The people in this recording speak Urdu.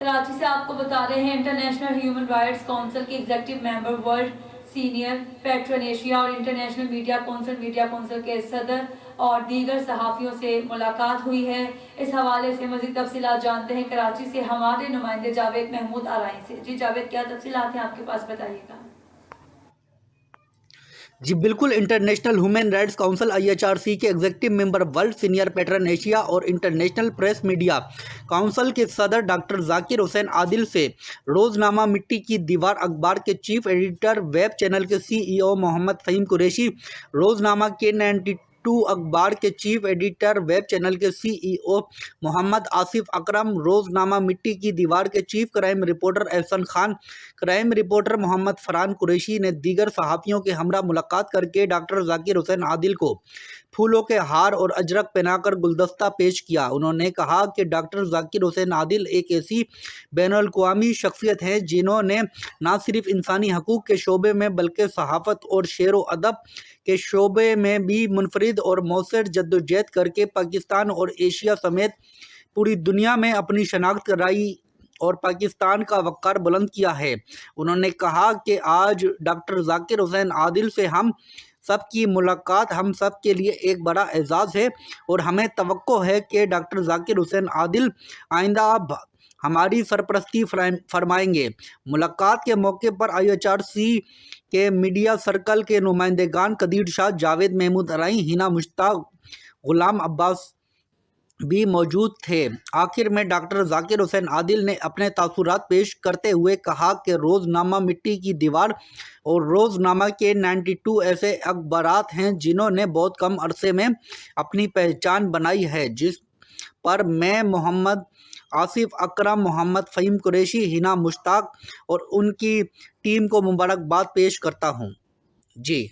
کراچی سے آپ کو بتا رہے ہیں انٹرنیشنل ہیومن رائٹس کونسل کے executive member, world senior pattern Asia اور انٹرنیشنل میڈیا کونسل کے صدر اور دیگر صحافیوں سے ملاقات ہوئی ہے۔ اس حوالے سے مزید تفصیلات جانتے ہیں کراچی سے ہمارے نمائندے جاوید محمود آرائی سے۔ جی جاوید، کیا تفصیلات ہیں آپ کے پاس، بتائیے گا۔ جی بالکل، international human rights council IHRC کے executive member, world senior pattern Asia اور انٹرنیشنل پریس میڈیا کونسل کے صدر ڈاکٹر ذاکر حسین عادل سے روزنامہ مٹی کی دیوار اخبار کے چیف ایڈیٹر، ویب چینل کے CEO محمد فہیم قریشی، روزنامہ K92 اخبار کے چیف ایڈیٹر، ویب چینل کے CEO محمد آصف اکرم، روزنامہ مٹی کی دیوار کے چیف کرائم رپورٹر احسن خان، کرائم رپورٹر محمد فرحان قریشی نے دیگر صحافیوں کے ہمراہ ملاقات کر کے ڈاکٹر ذاکر حسین عادل کو پھولوں کے ہار اور اجرک پہنا کر گلدستہ پیش کیا۔ انہوں نے کہا کہ ڈاکٹر ذاکر حسین عادل ایک ایسی بین الاقوامی شخصیت ہیں جنہوں نے نہ صرف انسانی حقوق کے شعبے میں بلکہ صحافت اور شعر و ادب کے شعبے میں بھی منفرد اور مؤثر جدوجہد کر کے پاکستان اور ایشیا سمیت پوری دنیا میں اپنی شناخت کرائی اور پاکستان کا وقار بلند کیا ہے۔ انہوں نے کہا کہ آج ڈاکٹر ذاکر حسین عادل سے ہم سب کی ملاقات ہم سب کے لیے ایک بڑا اعزاز ہے اور ہمیں توقع ہے کہ ڈاکٹر ذاکر حسین عادل آئندہ ہماری سرپرستی فرمائیں گے۔ ملاقات کے موقع پر IHRC کے میڈیا سرکل کے نمائندگان قدیر شاہ، جاوید محمود آرائی، ہینا مشتاق، غلام عباس بھی موجود تھے۔ آخر میں ڈاکٹر ذاکر حسین عادل نے اپنے تاثرات پیش کرتے ہوئے کہا کہ روزنامہ مٹی کی دیوار اور روزنامہ K92 ایسے اخبارات ہیں جنہوں نے بہت کم عرصے میں اپنی پہچان بنائی ہے، جس پر میں محمد آصف اکرم، محمد فہیم قریشی، ہینا مشتاق اور ان کی ٹیم کو مبارکباد پیش کرتا ہوں۔ جی